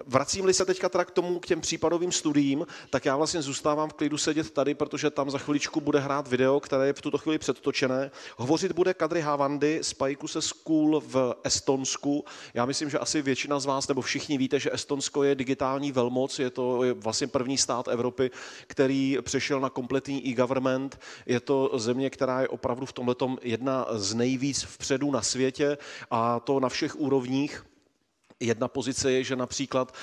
Vracím-li se teďka teda k těm případovým studiím, tak já vlastně zůstávám v klidu sedět tady, protože tam za chviličku bude hrát video, které je v tuto chvíli předtočené. Hovořit bude Kadri Haavandi z Paikuse School v Estonsku. Já myslím, že asi většina z vás, nebo všichni víte, že Estonsko je digitální velmoc, je to vlastně první stát Evropy, který přešel na kompletní e-government. Je to země, která je opravdu v tomhletom jedna z nejvíc vpředu na světě, a to na všech úrovních. Jedna pozice je, že například,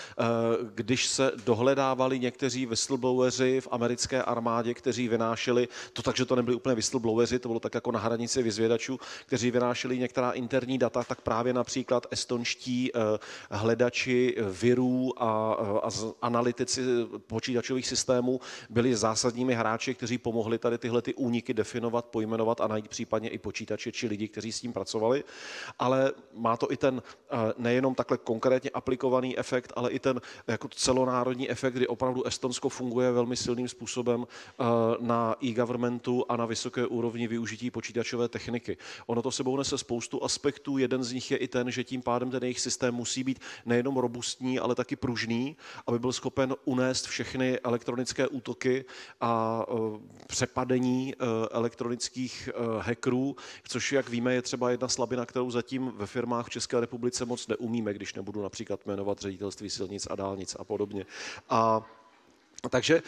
když se dohledávali někteří whistlebloweri v americké armádě, kteří vynášeli, to takže to nebyli úplně whistlebloweri, to bylo tak jako na hranici vyzvědačů, kteří vynášeli některá interní data, tak právě například estonští hledači virů a analytici počítačových systémů byli zásadními hráči, kteří pomohli tady tyhle ty úniky definovat, pojmenovat a najít případně i počítače či lidi, kteří s tím pracovali. Ale má to i ten nejenom takhle konkrétně aplikovaný efekt, ale i ten jako celonárodní efekt, kdy opravdu Estonsko funguje velmi silným způsobem na e-governmentu a na vysoké úrovni využití počítačové techniky. Ono to sebou nese spoustu aspektů, jeden z nich je i ten, že tím pádem ten jejich systém musí být nejenom robustní, ale taky pružný, aby byl schopen unést všechny elektronické útoky a přepadení elektronických hackerů, což, jak víme, je třeba jedna slabina, kterou zatím ve firmách v České republice moc neumíme, když nebudu například jmenovat ředitelství silnic a dálnic a podobně. Takže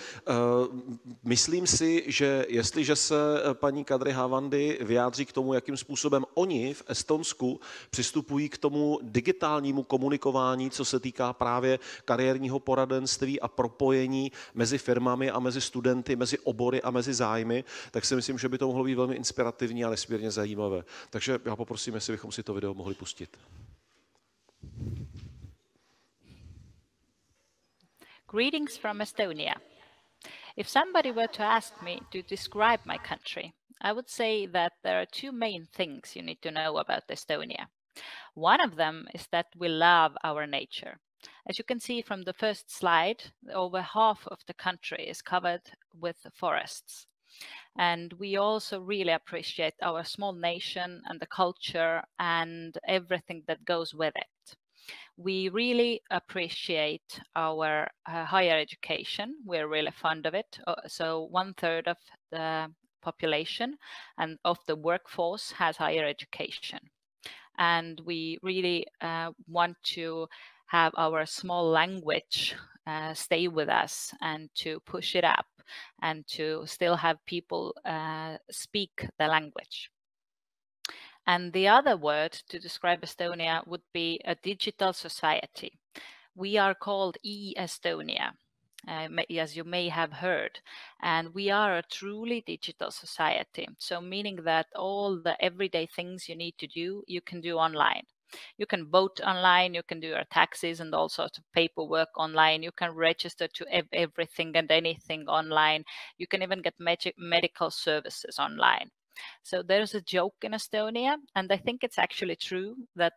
myslím si, že jestliže se paní Kadri Haavandi vyjádří k tomu, jakým způsobem oni v Estonsku přistupují k tomu digitálnímu komunikování, co se týká právě kariérního poradenství a propojení mezi firmami a mezi studenty, mezi obory a mezi zájmy, tak si myslím, že by to mohlo být velmi inspirativní a nesmírně zajímavé. Takže já poprosím, jestli bychom si to video mohli pustit. Greetings from Estonia. If somebody were to ask me to describe my country, I would say that there are two main things you need to know about Estonia. One of them is that we love our nature. As you can see from the first slide, over half of the country is covered with forests. And we also really appreciate our small nation and the culture and everything that goes with it. We really appreciate our higher education. We're really fond of it. So 1/3 of the population and of the workforce has higher education. And we really want to have our small language stay with us and to push it up and to still have people speak the language. And the other word to describe Estonia would be a digital society. We are called e-Estonia, as you may have heard, and we are a truly digital society. So meaning that all the everyday things you need to do, you can do online. You can vote online, you can do your taxes and all sorts of paperwork online. You can register to everything and anything online. You can even get medical services online. So there's a joke in Estonia, and I think it's actually true that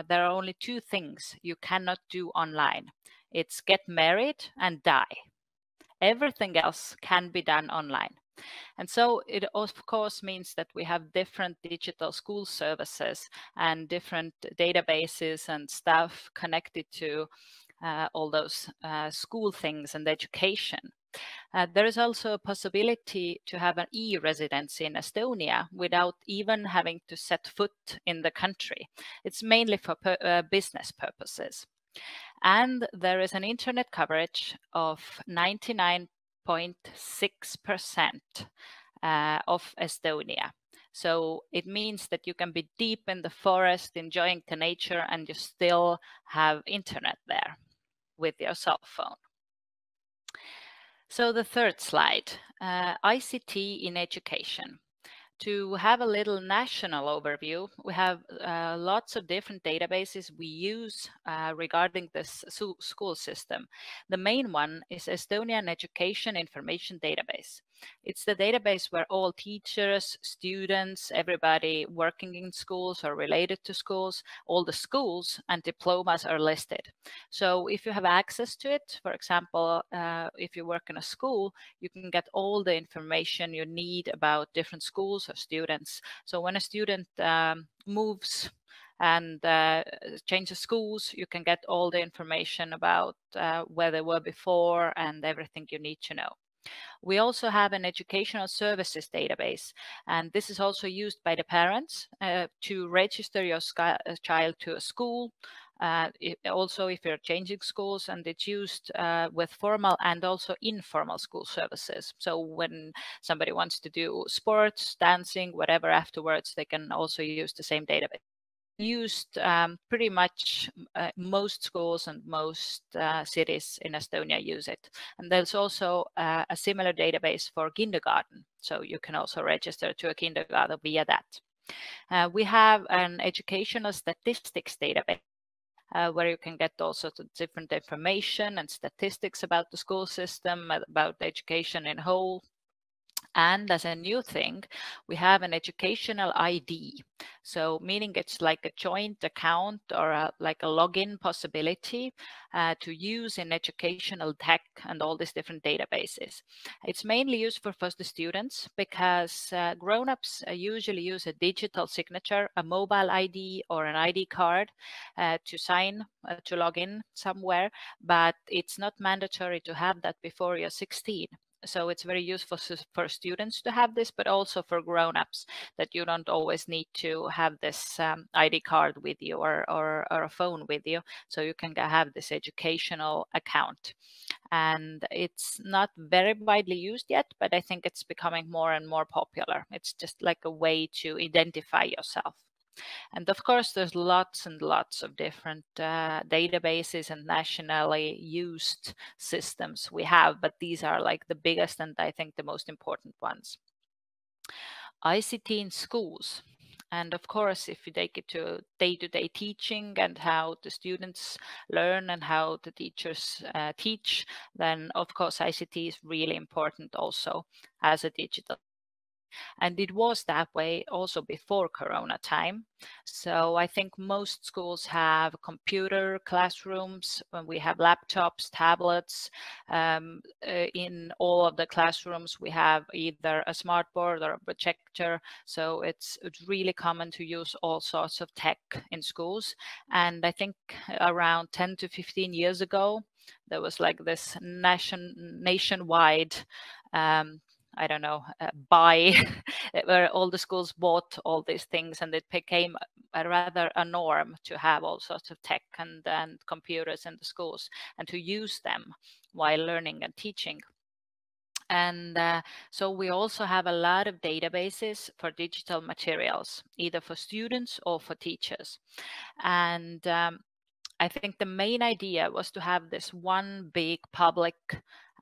there are only two things you cannot do online. It's get married and die. Everything else can be done online. And so it of course means that we have different digital school services and different databases and stuff connected to all those school things and education. There is also a possibility to have an e-residency in Estonia without even having to set foot in the country. It's mainly for business purposes. And there is an internet coverage of 99.6% of Estonia. So it means that you can be deep in the forest enjoying the nature and you still have internet there with your cell phone. So the third slide, ICT in education. To have a little national overview, we have lots of different databases we use regarding this school system. The main one is Estonian Education Information Database. It's the database where all teachers, students, everybody working in schools or related to schools, all the schools and diplomas are listed. So if you have access to it, for example, if you work in a school, you can get all the information you need about different schools or students. So when a student moves and change the schools, you can get all the information about where they were before and everything you need to know. We also have an educational services database, and this is also used by the parents to register your child to a school. Also, if you're changing schools, and it's used with formal and also informal school services. So when somebody wants to do sports, dancing, whatever afterwards, they can also use the same database. Used pretty much most schools and most cities in Estonia use it. And there's also a similar database for kindergarten. So you can also register to a kindergarten via that. We have an educational statistics database where you can get all sorts of different information and statistics about the school system, about the education in whole. And as a new thing, we have an educational ID. So meaning it's like a joint account or like a login possibility to use in educational tech and all these different databases. It's mainly used for the students because grown-ups usually use a digital signature, a mobile ID or an ID card to sign, to log in somewhere, but it's not mandatory to have that before you're 16. So it's very useful for students to have this, but also for grown-ups, that you don't always need to have this ID card with you or a phone with you. So you can have this educational account. And it's not very widely used yet, but I think it's becoming more and more popular. It's just like a way to identify yourself. And of course, there's lots and lots of different databases and nationally used systems we have, but these are like the biggest and I think the most important ones. ICT in schools. And of course, if you take it to day-to-day teaching and how the students learn and how the teachers teach, then of course ICT is really important also as a digital. And it was that way also before Corona time. So I think most schools have computer classrooms. We have laptops, tablets. In all of the classrooms, we have either a smart board or a projector. So it's really common to use all sorts of tech in schools. And I think around 10 to 15 years ago, there was like this nationwide I don't know, buy, where all the schools bought all these things, and it became rather a norm to have all sorts of tech and computers in the schools and to use them while learning and teaching. And so we also have a lot of databases for digital materials, either for students or for teachers. And I think the main idea was to have this one big public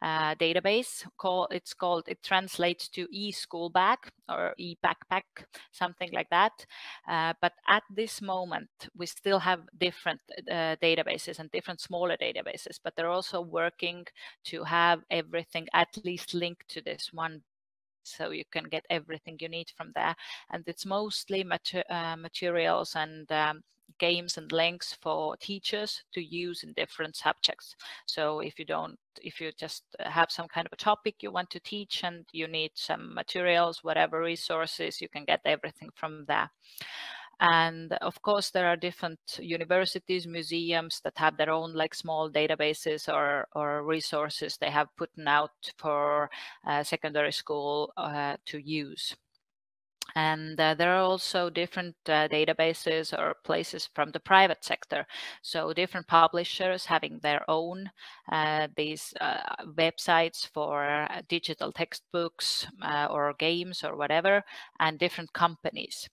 database. It translates to e-school bag or e-backpack, something like that. But at this moment, we still have different databases and different smaller databases, but they're also working to have everything at least linked to this one, so you can get everything you need from there. And it's mostly materials and games and links for teachers to use in different subjects. So if you just have some kind of a topic you want to teach and you need some materials, whatever resources, you can get everything from there. And of course, there are different universities, museums that have their own like small databases or resources they have put out for secondary school to use. And there are also different databases or places from the private sector. So different publishers having their own these websites for digital textbooks or games or whatever, and different companies.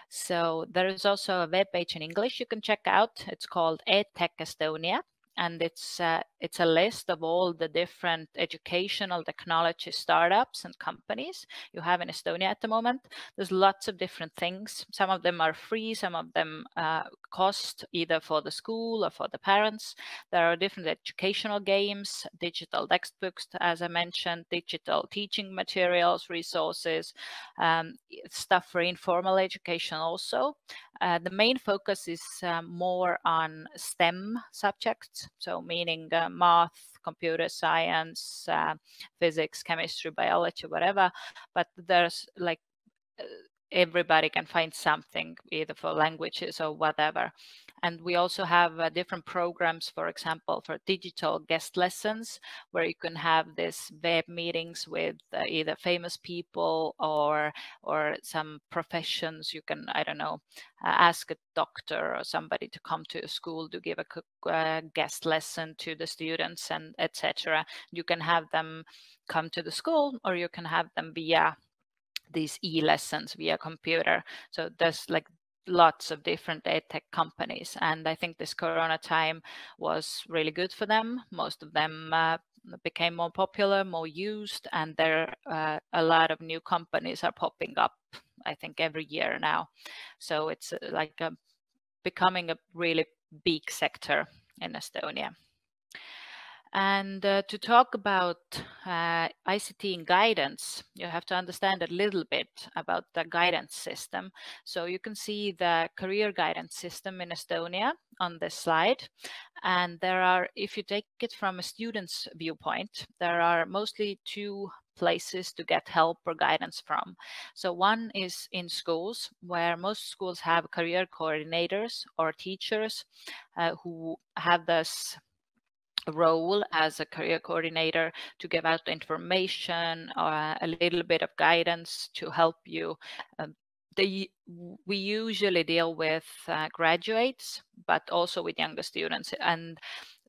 So there is also a web page in English you can check out. It's called EdTech Estonia. And it's a list of all the different educational technology startups and companies you have in Estonia at the moment. There's lots of different things. Some of them are free, some of them cost either for the school or for the parents. There are different educational games, digital textbooks, as I mentioned, digital teaching materials, resources, stuff for informal education also. The main focus is more on STEM subjects, so meaning math, computer science, physics, chemistry, biology, whatever. But there's like everybody can find something, either for languages or whatever. And we also have different programs, for example, for digital guest lessons, where you can have this web meetings with either famous people or some professions. You can, I don't know, ask a doctor or somebody to come to a school to give a guest lesson to the students, and etc. You can have them come to the school, or you can have them via these e-lessons via computer. So there's like lots of different edtech companies, and I think this Corona time was really good for them. Most of them became more popular, more used, and there a lot of new companies are popping up, I think, every year now. So it's like becoming a really big sector in Estonia. And to talk about ICT in guidance, you have to understand a little bit about the guidance system. So you can see the career guidance system in Estonia on this slide. And there are, if you take it from a student's viewpoint, there are mostly two places to get help or guidance from. So one is in schools, where most schools have career coordinators or teachers who have this role as a career coordinator to give out information or a little bit of guidance to help you. We usually deal with graduates, but also with younger students, and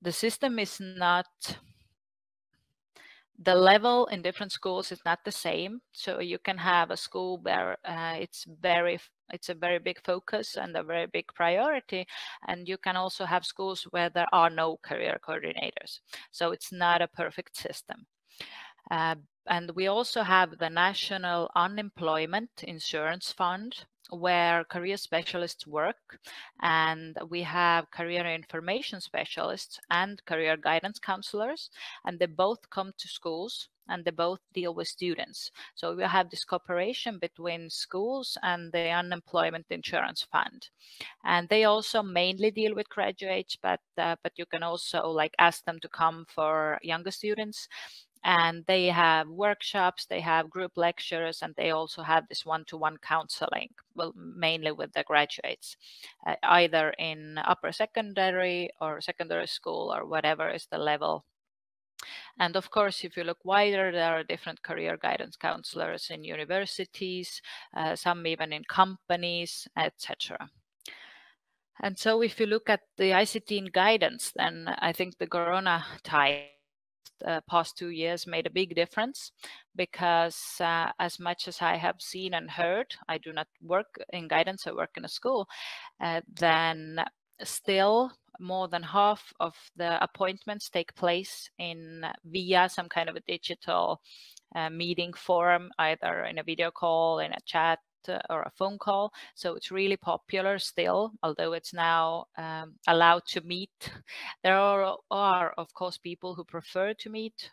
the system is not, the level in different schools is not the same. So you can have a school where it's a very big focus and a very big priority. And you can also have schools where there are no career coordinators. So it's not a perfect system. And we also have the National Unemployment Insurance Fund, where career specialists work, and we have career information specialists and career guidance counselors, and they both come to schools and they both deal with students. So we have this cooperation between schools and the Unemployment Insurance Fund. And they also mainly deal with graduates, but you can also like ask them to come for younger students. And they have workshops, they have group lectures, and they also have this one-to-one counseling, well, mainly with the graduates, either in upper secondary or secondary school or whatever is the level. And of course, if you look wider, there are different career guidance counselors in universities, some even in companies, etc. And so if you look at the ICT in guidance, then I think the Corona time past 2 years made a big difference, because as much as I have seen and heard, I do not work in guidance, I work in a school, then still more than half of the appointments take place via some kind of a digital meeting forum, either in a video call, in a chat, or a phone call. So it's really popular still, although it's now allowed to meet. There are of course people who prefer to meet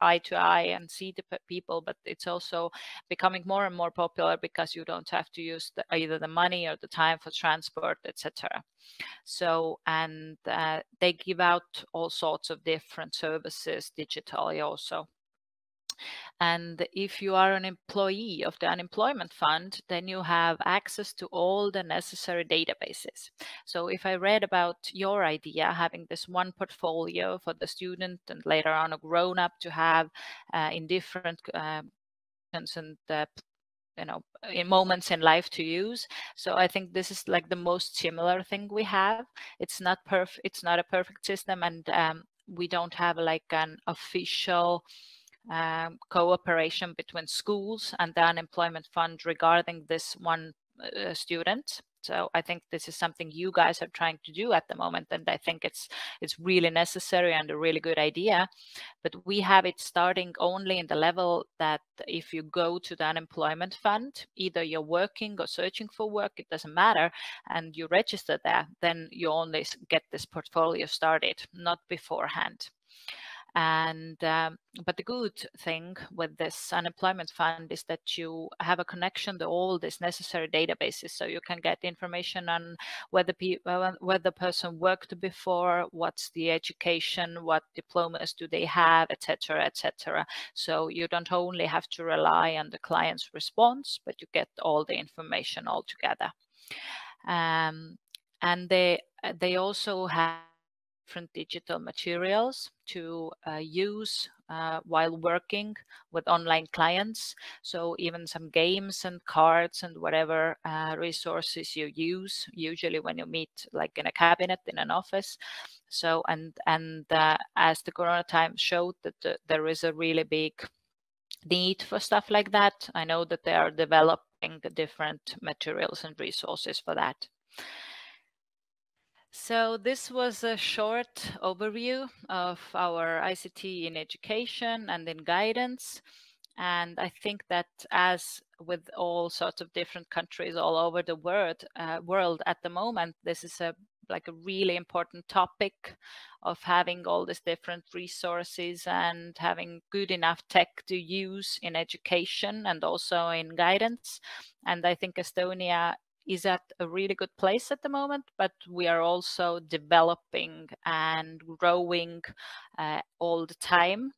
eye to eye and see the people, but it's also becoming more and more popular because you don't have to use either the money or the time for transport, etc. So, and they give out all sorts of different services digitally also. And if you are an employee of the unemployment fund, then you have access to all the necessary databases. So if I read about your idea, having this one portfolio for the student and later on a grown up to have in different and in moments in life to use. So I think this is like the most similar thing we have. It's not perfect. It's not a perfect system, and we don't have like an official cooperation between schools and the unemployment fund regarding this one student. So I think this is something you guys are trying to do at the moment, and I think it's really necessary and a really good idea. But we have it starting only in the level that if you go to the unemployment fund, either you're working or searching for work, it doesn't matter, and you register there, then you only get this portfolio started, not beforehand. But the good thing with this unemployment fund is that you have a connection to all these necessary databases, so you can get information on whether the person worked before, what's the education, what diplomas do they have, etc., etc. So you don't only have to rely on the client's response, but you get all the information all together. And they also have different digital materials to use while working with online clients. So even some games and cards and whatever resources you use, usually when you meet like in a cabinet in an office. So and as the Corona time showed that there is a really big need for stuff like that, I know that they are developing the different materials and resources for that. So this was a short overview of our ICT in education and in guidance. And I think that as with all sorts of different countries all over the world at the moment, this is a really important topic of having all these different resources and having good enough tech to use in education and also in guidance. And I think Estonia is at a really good place at the moment, but we are also developing and growing all the time.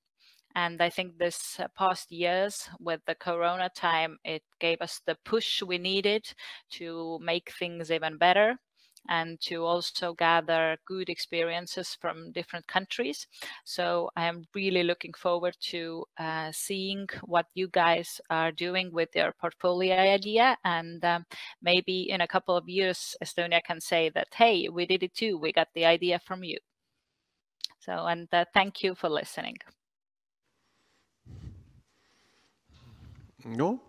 And I think this past years with the Corona time, it gave us the push we needed to make things even better and to also gather good experiences from different countries. So I am really looking forward to seeing what you guys are doing with your portfolio idea. And maybe in a couple of years, Estonia can say that, hey, we did it too. We got the idea from you. So, and thank you for listening. No.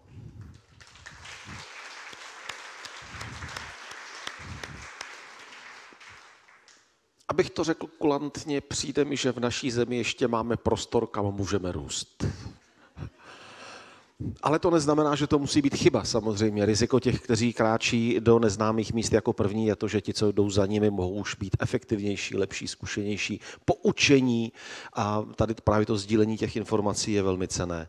Abych to řekl kulantně, přijde mi, že v naší zemi ještě máme prostor, kam můžeme růst. Ale to neznamená, že to musí být chyba samozřejmě. Riziko těch, kteří kráčí do neznámých míst jako první, je to, že ti, co jdou za nimi, mohou už být efektivnější, lepší, zkušenější, poučení a tady právě to sdílení těch informací je velmi cenné.